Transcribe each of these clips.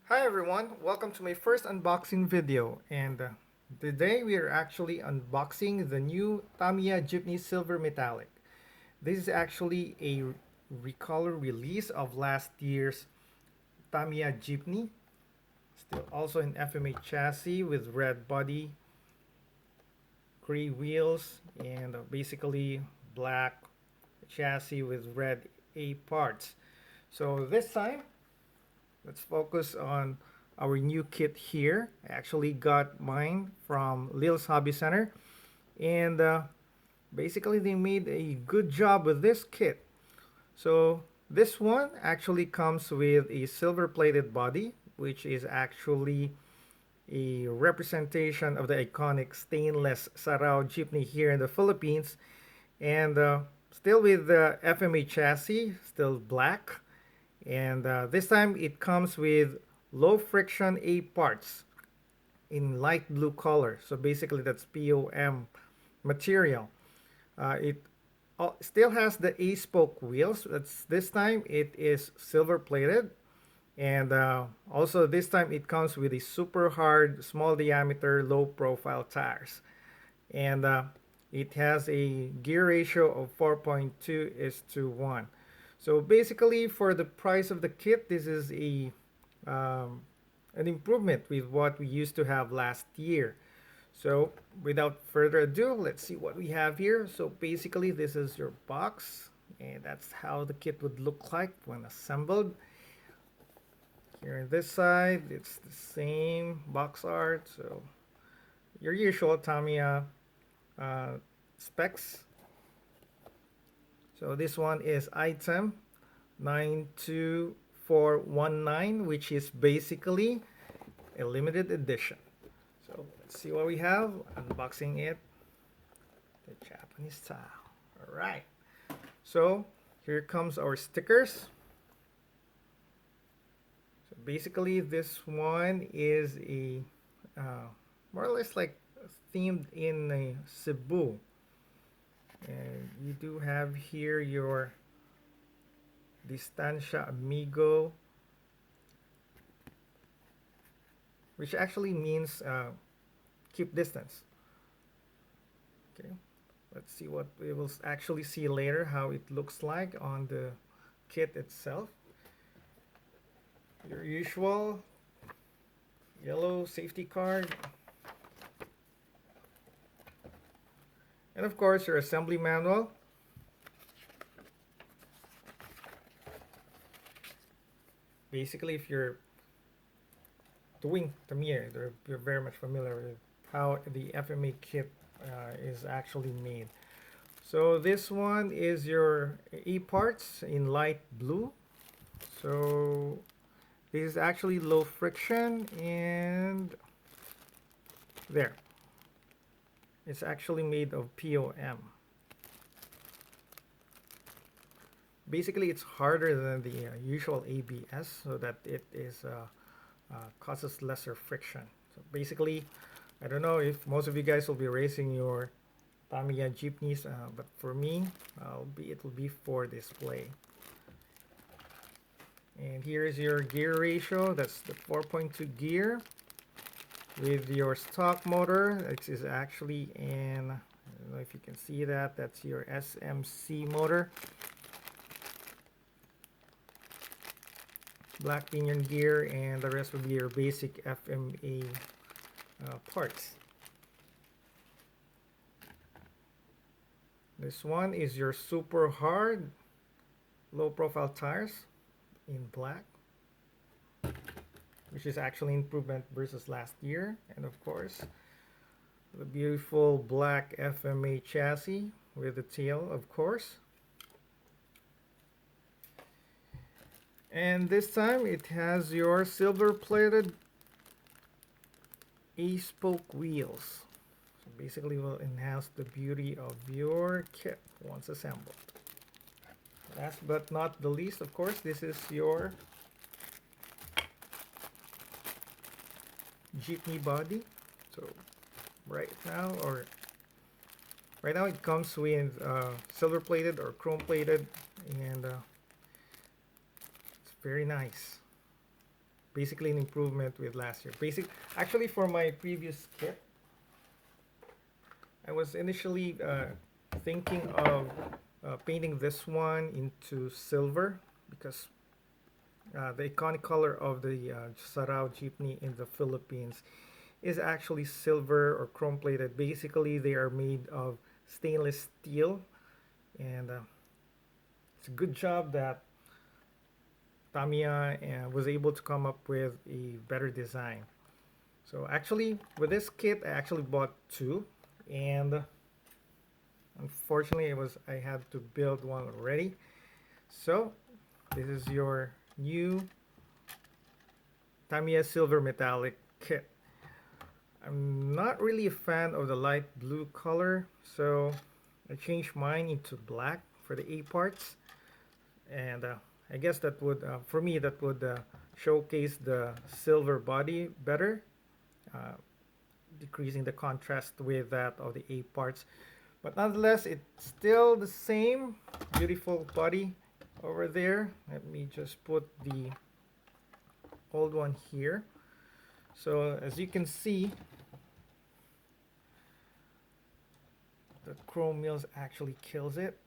Hi everyone, welcome to my first unboxing video, and today we are actually unboxing the new Tamiya Jeepney Silver Metallic. This is actually a recolor release of last year's Tamiya Jeepney, still also an FMA chassis with red body, gray wheels, and basically black chassis with red A parts. So this time let's focus on our new kit here. I actually got mine from Lil's Hobby Center, and basically they made a good job with this kit. So this one actually comes with a silver plated body, which is actually a representation of the iconic stainless Sarao jeepney here in the Philippines, and still with the FMA chassis, still black, and this time it comes with low friction A parts in light blue color. So basically that's POM material. It still has the A spoke wheels. That's this time it is silver plated, and also this time it comes with a super hard small diameter low profile tires, and it has a gear ratio of 4.2 is to 1. So basically for the price of the kit, this is um, an improvement with what we used to have last year. So without further ado, let's see what we have here. So basically this is your box, and that's how the kit would look like when assembled. Here on this side, it's the same box art. So your usual Tamiya uh, specs. So this one is item 92419, which is basically a limited edition. So let's see what we have. Unboxing it the Japanese style. All right. So here comes our stickers. So basically this one is a more or less like themed in a Cebu. And you do have here your Distancia Amigo, which actually means keep distance. Okay, let's see what we will actually see later, how it looks like on the kit itself. Your usual yellow safety card, and of course your assembly manual. Basically, if you're doing Tamiya, you're very much familiar with how the FMA kit is actually made. So this one is your E parts in light blue. So this is actually low friction, and there. It's actually made of POM. Basically, it's harder than the usual ABS, so that it is causes lesser friction. So basically, I don't know if most of you guys will be racing your Tamiya jeepneys, but for me, it will be for display. And here is your gear ratio. That's the 4.2 gear with your stock motor. It is actually in, I don't know if you can see that, that's your SMC motor. Black pinion gear, and the rest will be your basic FMA parts. This one is your super hard low profile tires in black, which is actually improvement versus last year. And of course the beautiful black FMA chassis with the tail, of course. And this time it has your silver plated A-spoke wheels. So basically will enhance the beauty of your kit once assembled. Last but not the least, of course, this is your jeepney body. So right now it comes with silver plated or chrome plated, and it's very nice. basically an improvement with last year. Actually, for my previous kit, I was initially thinking of painting this one into silver because the iconic color of the Sarao Jeepney in the Philippines is actually silver or chrome plated. Basically, they are made of stainless steel, and it's a good job that Tamiya was able to come up with a better design. So actually, with this kit, I actually bought two, and unfortunately, I had to build one already. So this is your new Tamiya Silver Metallic kit. I'm not really a fan of the light blue color, so I changed mine into black for the A parts, and I guess that would, for me, that would showcase the silver body better, uh, decreasing the contrast with that of the A parts. But nonetheless, it's still the same beautiful body over there. Let me just put the old one here. So as you can see, the chrome mills actually kills it.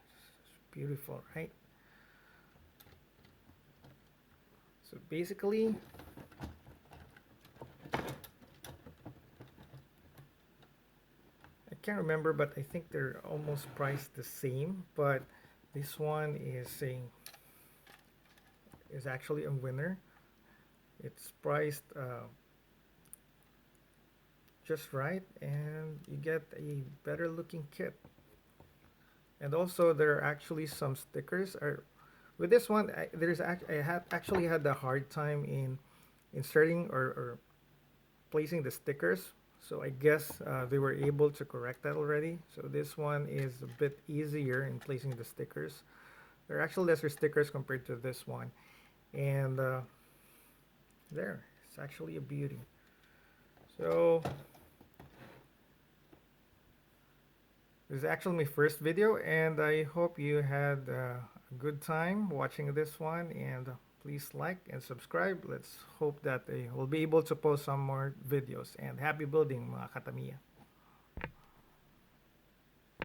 It's beautiful, right? So basically, I can't remember, but I think they're almost priced the same. But this one is actually a winner. It's priced just right, and you get a better looking kit. And also, there are actually some stickers. With this one, actually had a hard time in inserting or placing the stickers. So I guess they were able to correct that already. So this one is a bit easier in placing the stickers. There are actually lesser stickers compared to this one. And there, it's actually a beauty. So this is actually my first video, and I hope you had a good time watching this one, and please like and subscribe. Let's hope that I will be able to post some more videos, and happy building, mga katamiya.